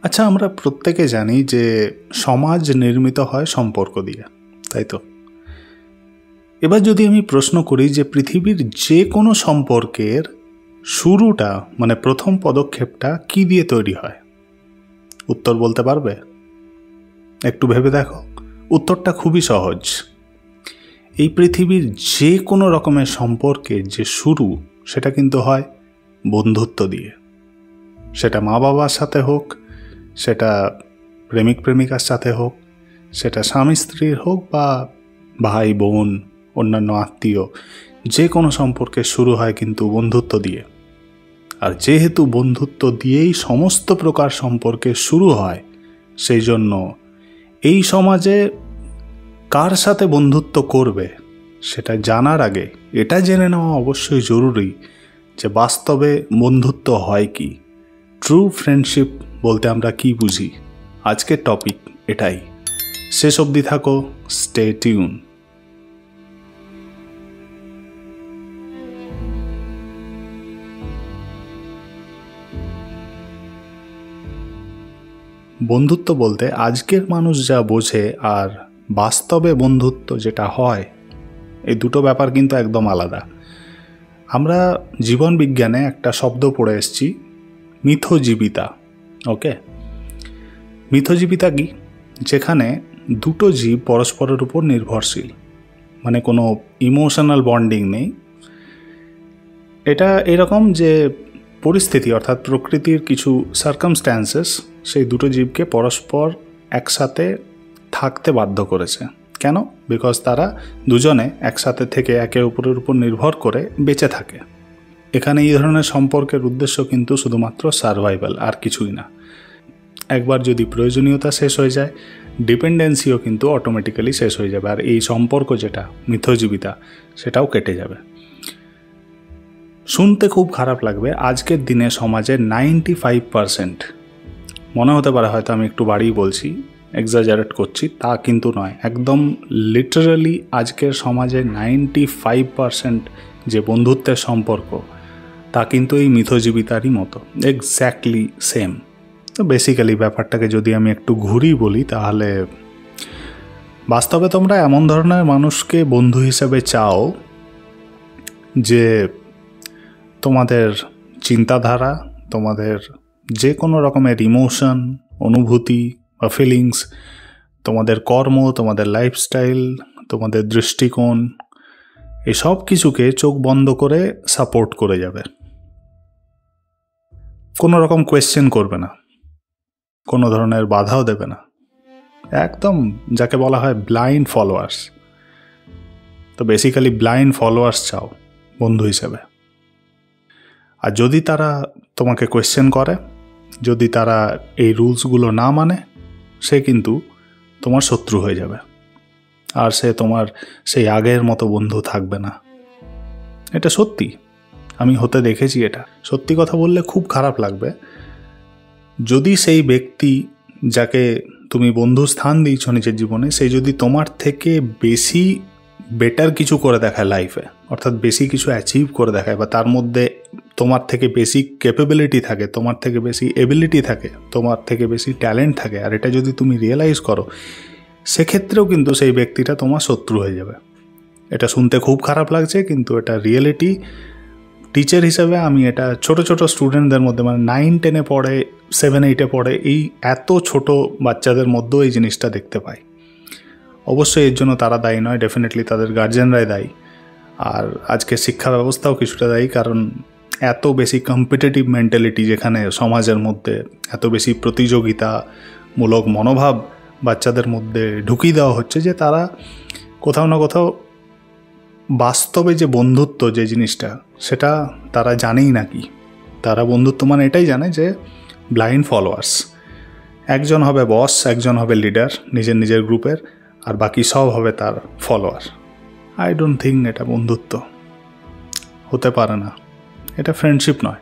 আচ্ছা, আমরা প্রত্যেকে জানি যে সমাজ নির্মিত হয় সম্পর্ক দিয়ে, তাই তো? এবার যদি আমি প্রশ্ন করি যে পৃথিবীর যে কোনো সম্পর্কের শুরুটা মানে প্রথম পদক্ষেপটা কি দিয়ে তৈরি হয়, উত্তর বলতে পারবে? একটু ভেবে দেখো, উত্তরটা খুবই সহজ। এই পৃথিবীর যে কোনো রকমের সম্পর্কের যে শুরু, সেটা কিন্তু হয় বন্ধুত্ব দিয়ে। সেটা মা বাবার সাথে হোক, সেটা প্রেমিক প্রেমিকার সাথে হোক, সেটা স্বামী স্ত্রীর হোক, বা ভাই বোন, অন্যান্য আত্মীয়, যে কোনো সম্পর্কের শুরু হয় কিন্তু বন্ধুত্ব দিয়ে। আর যেহেতু বন্ধুত্ব দিয়েই সমস্ত প্রকার সম্পর্কের শুরু হয়, সেই জন্য এই সমাজে কার সাথে বন্ধুত্ব করবে সেটা জানার আগে এটা জেনে নেওয়া অবশ্যই জরুরি যে বাস্তবে বন্ধুত্ব হয় কি, ট্রু ফ্রেন্ডশিপ বলতে আমরা কি বুঝি। আজকের টপিক এটাই। শেষ অবধি থাকো, স্টে টিউন। বন্ধুত্ব বলতে আজকের মানুষ যা বোঝে আর বাস্তবে বন্ধুত্ব যেটা হয়, এই দুটো ব্যাপার কিন্তু একদম আলাদা। আমরা জীবন বিজ্ঞানে একটা শব্দ পড়ে এসেছি, মিথজীবিতা। ওকে, মিথজীবিতা কি? যেখানে দুটো জীব পরস্পরের উপর নির্ভরশীল, মানে কোনো ইমোশনাল বন্ডিং নেই। এটা এরকম যে পরিস্থিতি অর্থাৎ প্রকৃতির কিছু সার্কামস্ট্যান্সেস সেই দুটো জীবকে পরস্পর একসাথে থাকতে বাধ্য করেছে। কেন? বিকজ তারা দুজনে একসাথে থেকে একে অপরের উপর নির্ভর করে বেঁচে থাকে। এখানে এই ধরনের সম্পর্কের উদ্দেশ্য কিন্তু শুধুমাত্র সার্ভাইভাল, আর কিছুই না। একবার যদি প্রয়োজনীয়তা শেষ হয়ে যায়, ডিপেন্ডেন্সিও কিন্তু অটোমেটিক্যালি শেষ হয়ে যাবে, আর এই সম্পর্ক যেটা মিথজীবিতা সেটাও কেটে যাবে। শুনতে খুব খারাপ লাগবে, আজকের দিনে সমাজে 95%, মনে হতে পারে হয়তো আমি একটু বাড়িয়ে বলছি, এক্সাজারেট করছি, তা কিন্তু নয়, একদম লিটারালি আজকের সমাজে 95% যে বন্ধুত্বের সম্পর্ক তা কিন্তু এই মিথজীবিতারই মতো, এক্স্যাক্টলি সেম। তো বেসিক্যালি ব্যাপারটাকে যদি আমি একটু ঘুরিয়ে বলি, তাহলে বাস্তবে তোমরা এমন ধরনের মানুষকে বন্ধু হিসেবে চাও যে তোমাদের চিন্তাধারা, তোমাদের যে কোনো রকমের ইমোশন, অনুভূতি বা ফিলিংস, তোমাদের কর্ম, তোমাদের লাইফস্টাইল, তোমাদের দৃষ্টিকোণ, এই সব কিছুকে চোখ বন্ধ করে সাপোর্ট করে যাবে। কোনো রকম কোয়েশ্চেন করবে না, কোনো ধরনের বাধাও দেবে না, একদম যাকে বলা হয় ব্লাইন্ড ফলোয়ার্স। তো বেসিক্যালি ব্লাইন্ড ফলোয়ার্স চাও বন্ধু হিসেবে। আর যদি তারা তোমাকে কোয়েশ্চেন করে, যদি তারা এই রুলসগুলো না মানে, সে কিন্তু তোমার শত্রু হয়ে যাবে, আর সে তোমার সেই আগের মতো বন্ধু থাকবে না। এটা সত্যি, আমি হতে দেখেছি। এটা সত্যি কথা বললে খুব খারাপ লাগবে, যদি সেই ব্যক্তি যাকে তুমি বন্ধু স্থান দিয়েছ নিজের জীবনে, সে যদি তোমার থেকে বেশি বেটার কিছু করে দেখায় লাইফে, অর্থাৎ বেশি কিছু অ্যাচিভ করে দেখায়, বা তার মধ্যে তোমার থেকে বেশি ক্যাপেবিলিটি থাকে, তোমার থেকে বেশি এবিলিটি থাকে, তোমার থেকে বেশি ট্যালেন্ট থাকে, আর এটা যদি তুমি রিয়েলাইজ করো, সেক্ষেত্রেও কিন্তু সেই ব্যক্তিটা তোমার শত্রু হয়ে যাবে। এটা শুনতে খুব খারাপ লাগছে, কিন্তু এটা রিয়েলিটি। টিচার হিসেবে আমি এটা ছোট ছোট স্টুডেন্টদের মধ্যে, মানে 9-10-এ পড়ে, 7-8-এ পড়ে, এই এত ছোট বাচ্চাদের মধ্যেও এই জিনিসটা দেখতে পাই। অবশ্যই এর জন্য তারা দায়ী নয়, ডেফিনেটলি তাদের গার্জেনরাই দায়ী, আর আজকে শিক্ষা ব্যবস্থাও কিছুটা দায়ী। কারণ এত বেশি কম্পিটিটিভ মেন্টালিটি যেখানে সমাজের মধ্যে, এত বেশি প্রতিযোগিতামূলক মনোভাব বাচ্চাদের মধ্যে ঢুকিয়ে দেওয়া হচ্ছে, যে তারা কোথাও না কোথাও বাস্তবে যে বন্ধুত্ব যে জিনিসটা, সেটা তারা জানেই না কি। তারা বন্ধুত্ব মানে এটাই জানে যে ব্লাইন্ড ফলোয়ার্স, একজন হবে বস, একজন হবে লিডার নিজের নিজের গ্রুপের, আর বাকি সব হবে তার ফলোয়ার। আই ডোন্ট থিঙ্ক এটা বন্ধুত্ব হতে পারে না, এটা ফ্রেন্ডশিপ নয়।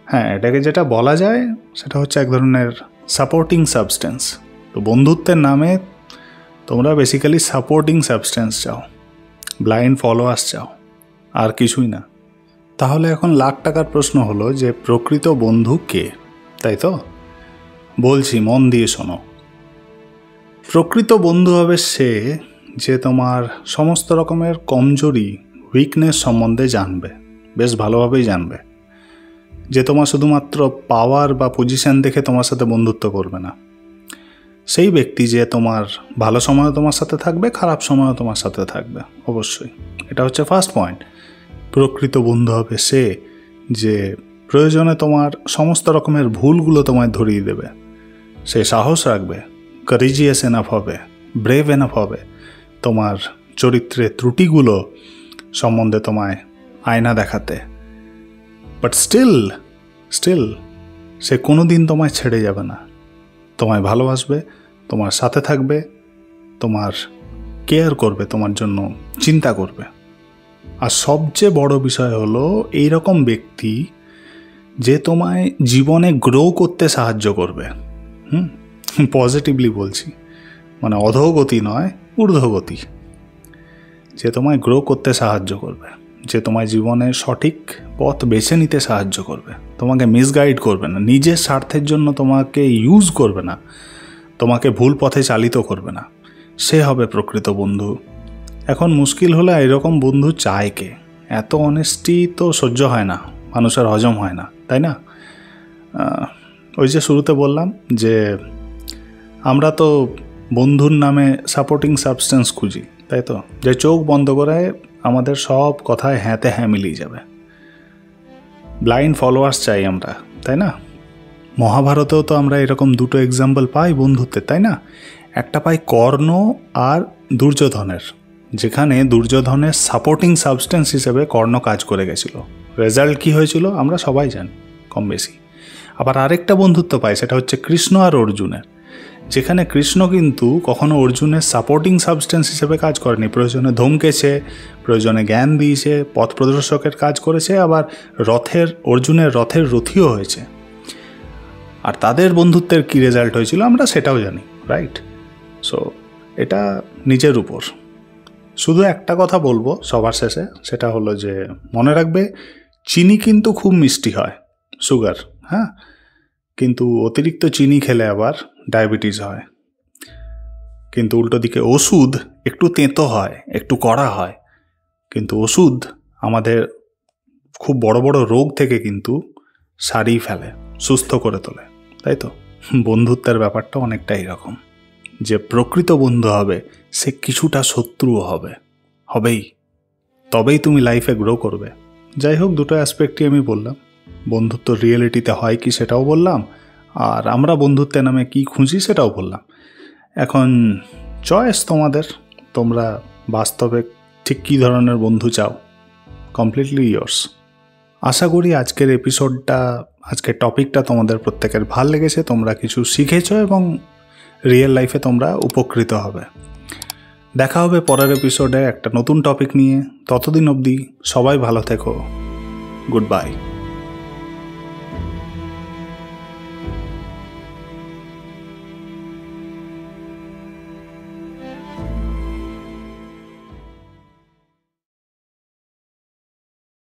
হ্যাঁ, এটাকে যেটা বলা যায় সেটা হচ্ছে এক ধরনের সাপোর্টিং সাবস্টেন্স। তো বন্ধুত্বের নামে তোমরা বেসিক্যালি সাপোর্টিং সাবস্টেন্স চাও, ব্লাইন্ড ফলোয়ার্স চাও, আর কিছুই না। তাহলে এখন লাখ টাকার প্রশ্ন হলো যে প্রকৃত বন্ধু কে, তাই তো? বলছি, মন দিয়ে শোনো। প্রকৃত বন্ধু হবে সে যে তোমার সমস্ত রকমের কমজোরি, উইকনেস সম্বন্ধে জানবে, বেশ ভালোভাবেই জানবে। যে তোমার শুধুমাত্র পাওয়ার বা পজিশন দেখে তোমার সাথে বন্ধুত্ব করবে না। সেই ব্যক্তি যে তোমার ভালো সময়ও তোমার সাথে থাকবে, খারাপ সময়ও তোমার সাথে থাকবে, অবশ্যই। এটা হচ্ছে ফার্স্ট পয়েন্ট। প্রকৃত বন্ধু হবে সে যে প্রয়োজনে তোমার সমস্ত রকমের ভুলগুলো তোমায় ধরিয়ে দেবে। সে সাহস রাখবে, কারেজিয়াস এনাফ হবে, ব্রেভ এনাফ হবে তোমার চরিত্রের ত্রুটিগুলো সম্বন্ধে তোমায় আয়না দেখাতে। বাট স্টিল সে কোনো দিন তোমায় ছেড়ে যাবে না, তোমায় ভালোবাসবে, তোমার সাথে থাকবে, তোমার কেয়ার করবে, তোমার জন্য চিন্তা করবে। আর সবচেয়ে বড় বিষয় হলো এইরকম ব্যক্তি যে তোমায় জীবনে গ্রো করতে সাহায্য করবে। পজিটিভলি বলছি, মানে অধোগতি নয়, ঊর্ধ্বগতি। যে তোমায় গ্রো করতে সাহায্য করবে, যে তোমায় জীবনে সঠিক পথ বেছে নিতে সাহায্য করবে, তোমাকে মিসগাইড করবে না, নিজের স্বার্থের জন্য তোমাকে ইউজ করবে না, তোমাকে ভুল পথে চালিত করবে না, সে হবে প্রকৃত বন্ধু। এখন মুশকিল হলো এরকম বন্ধু চায় কে? এত অনেস্টি তো সহ্য হয় না, মানুষের হজম হয় না, তাই না? ওই যে শুরুতে বললাম যে আমরা তো বন্ধুর নামে সাপোর্টিং সাবস্টেন্স খুঁজি, তাই তো? যে চোখ বন্ধ করে আমাদের সব কথায় হ্যাঁতে হ্যাঁ মিলিয়ে যাবে। ব্লাইন্ড ফলোয়ার্স চাই আমরা, তাই না? মহাভারতেও তো আমরা এরকম দুটো এক্সাম্পল পাই বন্ধুত্বের, তাই না? একটা পাই কর্ণ আর দুর্যোধনের, যেখানে দুর্যোধনের সাপোর্টিং সাবস্টেন্স হিসেবে কর্ণ কাজ করে গেছিল। রেজাল্ট কী হয়েছিল আমরা সবাই জানি কম বেশি। আবার আরেকটা বন্ধুত্ব পাই, সেটা হচ্ছে কৃষ্ণ আর অর্জুনের, যেখানে কৃষ্ণ কিন্তু কখনো অর্জুনের সাপোর্টিং সাবস্টেন্স হিসেবে কাজ করেনি। প্রয়োজনে ধমকেছে, প্রয়োজনে জ্ঞান দিয়েছে, পথ প্রদর্শকের কাজ করেছে, আবার অর্জুনের রথের রথীও হয়েছে। আর তাদের বন্ধুত্বের কী রেজাল্ট হয়েছিল আমরা সেটাও জানি, রাইট? সো এটা নিজের উপর। শুধু একটা কথা বলবো সবার শেষে, সেটা হলো যে মনে রাখবে চিনি কিন্তু খুব মিষ্টি হয়, সুগার, হ্যাঁ, কিন্তু অতিরিক্ত চিনি খেলে আবার ডায়াবেটিস হয়। কিন্তু উল্টো দিকে ওষুধ একটু তেঁতো হয়, একটু কড়া হয়, কিন্তু ওষুধ আমাদের খুব বড় বড় রোগ থেকে কিন্তু সারিয়ে ফেলে, সুস্থ করে তোলে, তাই তো? বন্ধুত্বের ব্যাপারটা অনেকটা এরকম, যে প্রকৃত বন্ধু হবে সে কিছুটা শত্রুও হবেই, তবেই তুমি লাইফে গ্রো করবে। যাই হোক, দুটো অ্যাসপেক্টই আমি বললাম। বন্ধুত্ব রিয়েলিটিতে হয় কি সেটাও বললাম, আর আমরা বন্ধুত্বের নামে কি খুঁজি সেটাও বললাম। এখন চয়েস তোমাদের, তোমরা বাস্তবে ঠিক কী ধরনের বন্ধু চাও, কমপ্লিটলি ইয়ার্স। আশা করি আজকের টপিকটা তোমাদের প্রত্যেকের ভাল লেগেছে, তোমরা কিছু শিখেছ এবং রিয়েল লাইফে তোমরা উপকৃত হবে। দেখা হবে পরের এপিসোডে একটা নতুন টপিক নিয়ে। ততদিন অবধি সবাই ভালো থেকো। Good bye.